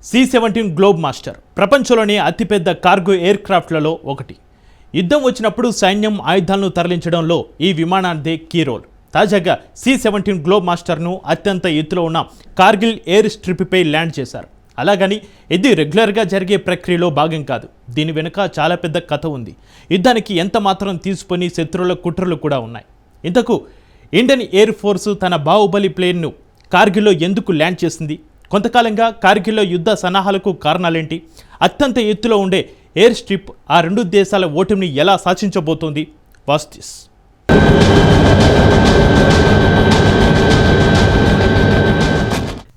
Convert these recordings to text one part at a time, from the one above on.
C-17 globe master ప్రపంచంలోని అతిపెద్ద cargo air క్రాఫ్ట్లలో ఒకటి. యుద్ధం వచ్చినప్పుడు సైన్యం ఆయుధాలను తరలించడంలో ఈ విమానానిదే కీ రోల్. తాజాగా C-17 గ్లోబ్ మాస్టర్ను అత్యంత ఎత్తులో ఉన్న కార్గిల్ ఎయిర్ స్ట్రిప్పై ల్యాండ్ చేశారు. అలాగని ఇది రెగ్యులర్గా జరిగే ప్రక్రియలో భాగం కాదు. దీని వెనుక చాలా పెద్ద కథ ఉంది. యుద్ధానికి ఎంత మాత్రం తీసుకొని శత్రువుల కుట్రలు కూడా ఉన్నాయి. ఇంతకు ఇండియన్ ఎయిర్ ఫోర్స్ తన బాహుబలి ప్లేన్ను కార్గిల్లో ఎందుకు ల్యాండ్ చేసింది? కొంతకాలంగా కార్గిల్లో యుద్ధ సన్నాహాలకు కారణాలేంటి? అత్యంత ఎత్తులో ఉండే ఎయిర్ స్ట్రిప్ ఆ రెండు దేశాల ఓటమిని ఎలా సాధించబోతోంది? వాస్తిస్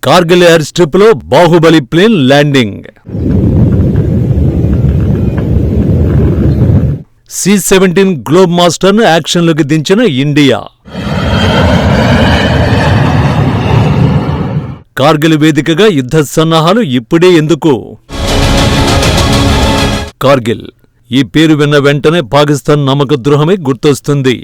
కార్గిల్ ఎయిర్ స్ట్రిప్ లో Baahubali plane landing. C-17 Globemaster ను యాక్షన్లోకి దించిన ఇండియా. కార్గిల్ వేదికగా యుద్ధ సన్నాహాలు ఇప్పుడే ఎందుకు? కార్గిల్ ఈ పేరు విన్న వెంటనే పాకిస్తాన్ నమ్మకద్రోహమే గుర్తొస్తుంది.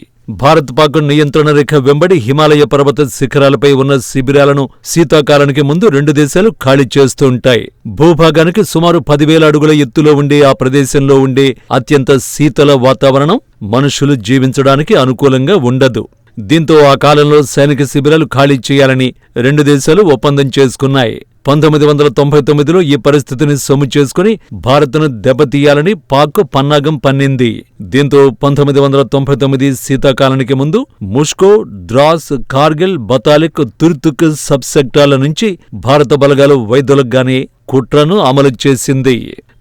భారత్ పాక్ నియంత్రణ రేఖ వెంబడి హిమాలయ పర్వత శిఖరాలపై ఉన్న శిబిరాలను శీతాకాలానికి ముందు రెండు దేశాలు ఖాళీ చేస్తూ ఉంటాయి. భూభాగానికి సుమారు 10,000 అడుగుల ఎత్తులో ఉండే ఆ ప్రదేశంలో ఉండే అత్యంత శీతల వాతావరణం మనుషులు జీవించడానికి అనుకూలంగా ఉండదు. దీంతో ఆ కాలంలో సైనిక శిబిరాలు ఖాళీ చేయాలని రెండు దేశాలు ఒప్పందం చేసుకున్నాయి. 1999లో ఈ పరిస్థితిని సొమ్ము చేసుకుని భారత్ను దెబ్బతీయాలని పాక్ పన్నాగం పన్నింది. దీంతో 1999 శీతాకాలానికి ముందు ముష్కో, ద్రాస్, కార్గిల్, బతాలిక్, తుర్తుక్ సబ్ సెక్టార్ల నుంచి భారత బలగాలు వైదొలగ్గానే కుట్రను అమలు చేసింది.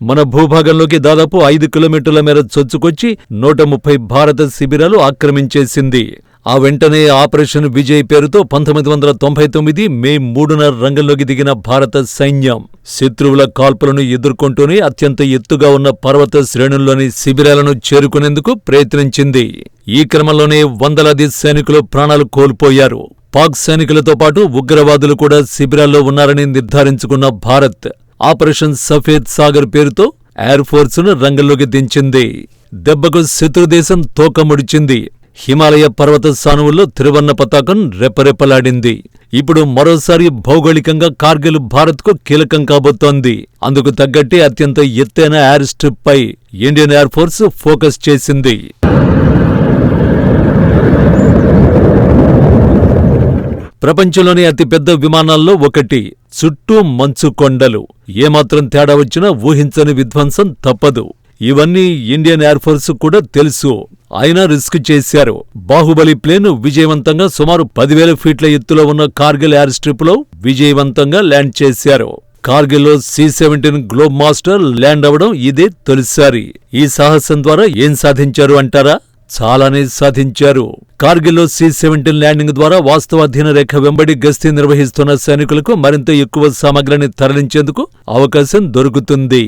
మన భూభాగంలోకి దాదాపు 5 కిలోమీటర్ల మేర చొచ్చుకొచ్చి 130 భారత శిబిరాలు ఆక్రమించేసింది. ఆ వెంటనే ఆపరేషన్ విజయ్ పేరుతో 1999 మే 3న రంగంలోకి దిగిన భారత సైన్యం శత్రువుల కాల్పులను ఎదుర్కొంటూనే అత్యంత ఎత్తుగా ఉన్న పర్వత శ్రేణుల్లోని శిబిరాలను చేరుకునేందుకు ప్రయత్నించింది. ఈ క్రమంలోనే వందలాది సైనికులు ప్రాణాలు కోల్పోయారు. పాక్ సైనికులతో పాటు ఉగ్రవాదులు కూడా శిబిరాల్లో ఉన్నారని నిర్ధారించుకున్న భారత్ ఆపరేషన్ సఫేద్ సాగర్ పేరుతో ఎయిర్ ఫోర్సును రంగంలోకి దించింది. దెబ్బకు శత్రుదేశం తోక ముడిచింది. హిమాలయ పర్వత సానువుల్లో త్రివర్ణ పతాకం రెపరెపలాడింది. ఇప్పుడు మరోసారి భౌగోళికంగా కార్గిల్ భారత్కు కీలకం కాబోతోంది. అందుకు తగ్గట్టే అత్యంత ఎత్తైన ఎయిర్ స్ట్రిప్ పై ఇండియన్ ఎయిర్ ఫోర్స్ ఫోకస్ చేసింది. ప్రపంచంలోని అతిపెద్ద విమానాల్లో ఒకటి. చుట్టూ మంచు కొండలు. ఏమాత్రం తేడా వచ్చినా ఊహించని విధ్వంసం తప్పదు. ఇవన్నీ ఇండియన్ ఎయిర్ ఫోర్స్ కూడా తెలుసు. అయినా రిస్క్ చేశారు. బాహుబలి ప్లేన్ విజయవంతంగా సుమారు 10,000 ఫీట్ల ఎత్తులో ఉన్న కార్గిల్ ఎయిర్ స్ట్రిప్ లో విజయవంతంగా ల్యాండ్ చేశారు. కార్గిల్లో C-17 గ్లోబ్ మాస్టర్ ల్యాండ్ అవడం ఇదే తొలిసారి. ఈ సాహసం ద్వారా ఏం సాధించారు అంటారా? చాలానే సాధించారు. కార్గిల్లో C-17 ల్యాండింగ్ ద్వారా వాస్తవాధీన రేఖ వెంబడి గస్తీ నిర్వహిస్తున్న సైనికులకు మరింత ఎక్కువ సామగ్రిని తరలించేందుకు అవకాశం దొరుకుతుంది.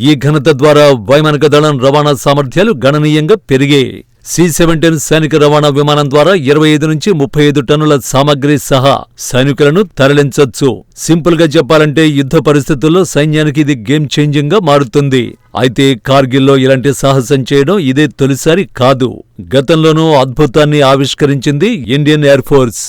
ఈ ఘనత ద్వారా వైమానిక దళం రవాణా సామర్థ్యాలు గణనీయంగా పెరిగాయి. C-17 సైనిక రవాణా విమానం ద్వారా 25 నుంచి 35 టన్నుల సామగ్రి సహా సైనికులను తరలించొచ్చు. సింపుల్ గా చెప్పాలంటే యుద్ధ పరిస్థితుల్లో సైన్యానికి ఇది గేమ్ చేంజింగ్ గా మారుతుంది. అయితే కార్గిల్లో ఇలాంటి సాహసం చేయడం ఇదే తొలిసారి కాదు. గతంలోనూ అద్భుతాన్ని ఆవిష్కరించింది ఇండియన్ ఎయిర్ ఫోర్స్.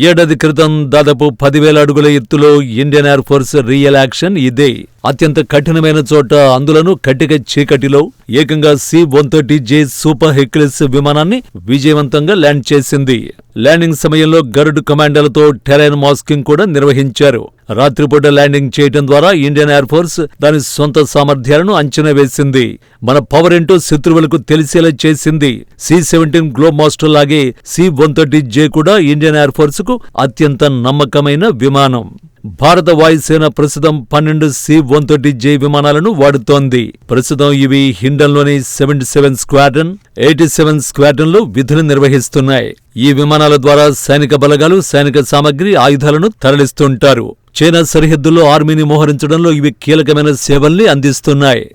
ఏడాది క్రితం దాదాపు 10,000 అడుగుల ఎత్తులో Indian air force real action ఇదే. అత్యంత కఠినమైన చోట, అందులోనూ కట్టిక చీకటిలో ఏకంగా C-130J సూపర్ హెర్క్యులిస్ విమానాన్ని విజయవంతంగా ల్యాండ్ చేసింది. ల్యాండింగ్ సమయంలో గరుడ్ కమాండోలతో టెరైన్ మాస్కింగ్ కూడా నిర్వహించారు. రాత్రిపూట ల్యాండింగ్ చేయడం ద్వారా ఇండియన్ ఎయిర్ ఫోర్స్ దాని సొంత సామర్థ్యాలను అంచనా వేసింది. మన పవర్ ఏంటో శత్రువులకు తెలిసేలా చేసింది. C-17 గ్లోబ్ మాస్టర్ లాగే C-130J కూడా ఇండియన్ ఎయిర్ ఫోర్స్ కు అత్యంత నమ్మకమైన విమానం. భారత వాయుసేన ప్రస్తుతం 12 C-130J విమానాలను వాడుతోంది. ప్రస్తుతం ఇవి హిండన్లోని 77 స్క్వాడ్రన్, 87 స్క్వాడ్రన్లు విధులు నిర్వహిస్తున్నాయి. ఈ విమానాల ద్వారా సైనిక బలగాలు సైనిక సామగ్రి, ఆయుధాలను తరలిస్తుంటారు. చైనా సరిహద్దుల్లో ఆర్మీని మోహరించడంలో ఇవి కీలకమైన సేవల్ని అందిస్తున్నాయి.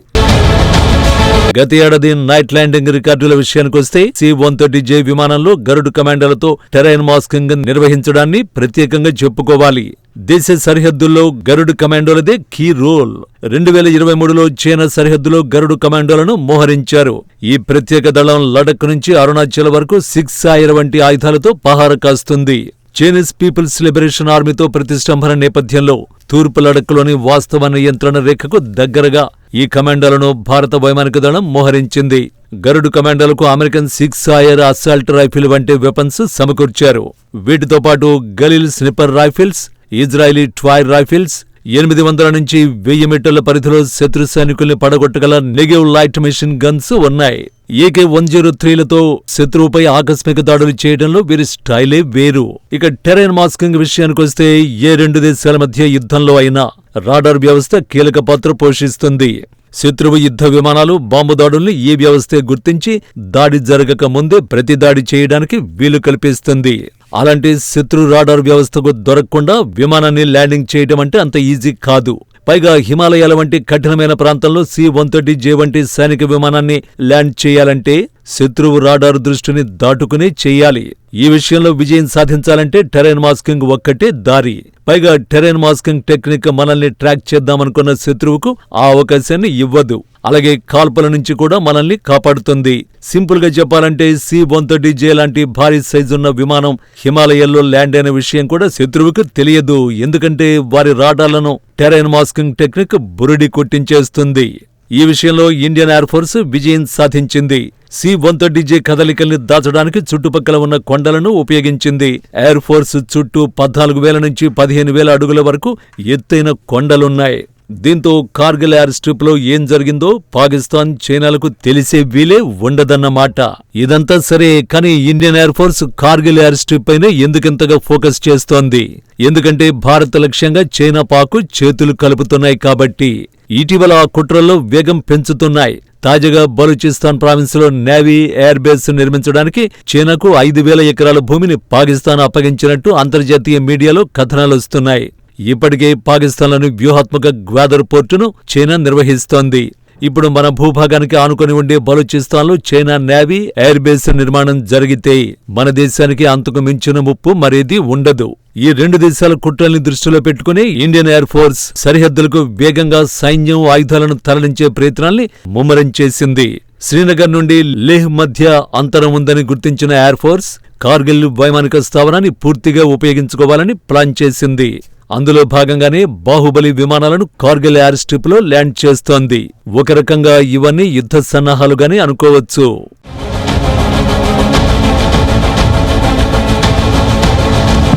గత ఏడాది నైట్ ల్యాండింగ్ రికార్డుల విషయానికొస్తే C-130J విమానంలో గరుడ్ కమాండోలతో టెరైన్ మాస్కింగ్ నిర్వహించడాన్ని ప్రత్యేకంగా చెప్పుకోవాలి. దేశ సరిహద్దుల్లో గరుడ్ కమాండోలదే కీ రోల్. 2023లో చైనా సరిహద్దులో గరుడ్ కమాండోలను మోహరించారు. ఈ ప్రత్యేక దళం లడక్ నుంచి అరుణాచల్ వరకు 6 వంటి ఆయుధాలతో పహార కాస్తుంది. చైనీస్ పీపుల్స్ లిబరేషన్ ఆర్మీతో ప్రతిష్టంభన నేపథ్యంలో తూర్పు లడఖ్లోని వాస్తవ నియంత్రణ రేఖకు దగ్గరగా ఈ కమాండోలను భారత వైమానిక దళం మోహరించింది. గరుడు కమాండోలకు అమెరికన్ 6 ఆయర్ అసాల్ట్ రైఫిల్ వంటి వెపన్స్ సమకూర్చారు. వీటితో పాటు గలీల్ స్నిపర్ రైఫిల్స్, ఇజ్రాయిలీ ట్వాయ్ రైఫిల్స్, 800 నుంచి 1000 మీటర్ల పరిధిలో శత్రు సైనికుల్ని పడగొట్టగల నెగెవ్ లైట్ మెషిన్ గన్స్ ఉన్నాయి. AK-103లతో శత్రువుపై ఆకస్మిక దాడులు చేయడంలో వీరి స్టైలే వేరు. ఇక టెరైన్ మాస్కింగ్ విషయానికొస్తే ఏ రెండు దేశాల మధ్య యుద్ధంలో అయినా రాడార్ వ్యవస్థ కీలక పాత్ర పోషిస్తుంది. శత్రువు యుద్ధ విమానాలు, బాంబు దాడుల్ని ఈ వ్యవస్థే గుర్తించి దాడి జరగక ముందే ప్రతి దాడి చేయడానికి వీలు కల్పిస్తుంది. అలాంటి శత్రు రాడార్ వ్యవస్థకు దొరకకుండా విమానాన్ని ల్యాండింగ్ చేయడం అంటే అంత ఈజీ కాదు. పైగా హిమాలయాల వంటి కఠినమైన ప్రాంతంలో C-130J వంటి సైనిక విమానాన్ని ల్యాండ్ చేయాలంటే శత్రువు రాడార్ దృష్టిని దాటుకునే చెయ్యాలి. ఈ విషయంలో విజయం సాధించాలంటే టెరైన్ మాస్కింగ్ ఒక్కటే దారి. పైగా టెరైన్ మాస్కింగ్ టెక్నిక్ మనల్ని ట్రాక్ చేద్దామనుకున్న శత్రువుకు ఆ అవకాశాన్ని ఇవ్వదు. అలాగే కాల్పుల నుంచి కూడా మనల్ని కాపాడుతుంది. సింపుల్ గా చెప్పాలంటే C-130J లాంటి భారీ సైజున్న విమానం హిమాలయాల్లో ల్యాండ్ అయిన విషయం కూడా శత్రువుకు తెలియదు. ఎందుకంటే వారి రాడార్లను టెరైన్ మాస్కింగ్ టెక్నిక్ బురిడి కొట్టించేస్తుంది. ఈ విషయంలో ఇండియన్ ఎయిర్ ఫోర్స్ విజయం సాధించింది. C-130J కదలికల్ని దాచడానికి చుట్టుపక్కల ఉన్న కొండలను ఉపయోగించింది. ఎయిర్ ఫోర్స్ చుట్టూ 14,000 నుంచి 15,000 అడుగుల వరకు ఎత్తైన కొండలున్నాయి. దీంతో కార్గిల్ ఎయిర్ స్ట్రిప్ లో ఏం జరిగిందో పాకిస్తాన్, చైనాలకు తెలిసే వీలే ఉండదన్నమాట. ఇదంతా సరే, కానీ Indian air force Kargil air strip పైనే ఎందుకింతగా ఫోకస్ చేస్తోంది? ఎందుకంటే భారత లక్ష్యంగా చైనా, పాక్ చేతులు కలుపుతున్నాయి కాబట్టి. ఇటీవల ఆ కుట్రల్లో వేగం పెంచుతున్నాయి. తాజాగా బలూచిస్తాన్ ప్రావిన్స్ లో నేవీ ఎయిర్ బేస్ నిర్మించడానికి చైనాకు 5,000 ఎకరాల భూమిని పాకిస్తాన్ అప్పగించినట్టు అంతర్జాతీయ మీడియాలో కథనాలొస్తున్నాయి. ఇప్పటికే పాకిస్తాన్లోని వ్యూహాత్మక గ్వాదర్ పోర్టును చైనా నిర్వహిస్తోంది. ఇప్పుడు మన భూభాగానికి ఆనుకొని ఉండే బలూచిస్తాన్లో చైనా నేవీ ఎయిర్ బేస్ నిర్మాణం జరిగితే మన దేశానికి అంతకు మించిన ముప్పు మరేదీ ఉండదు. ఈ రెండు దేశాల కుట్రల్ని దృష్టిలో పెట్టుకుని ఇండియన్ ఎయిర్ ఫోర్స్ సరిహద్దులకు వేగంగా సైన్యం, ఆయుధాలను తరలించే ప్రయత్నాల్ని ముమ్మరం చేసింది. శ్రీనగర్ నుండి లేహ్ మధ్య అంతరం ఉందని గుర్తించిన ఎయిర్ ఫోర్స్ కార్గిల్ వైమానిక స్థావరాన్ని పూర్తిగా ఉపయోగించుకోవాలని ప్లాన్ చేసింది. అందులో భాగంగానే బాహుబలి విమానాలను కార్గిల్ ఎయిర్ స్ట్రిప్ లో ల్యాండ్ చేస్తోంది. ఒక రకంగా ఇవన్నీ యుద్ధ సన్నాహాలుగానే అనుకోవచ్చు.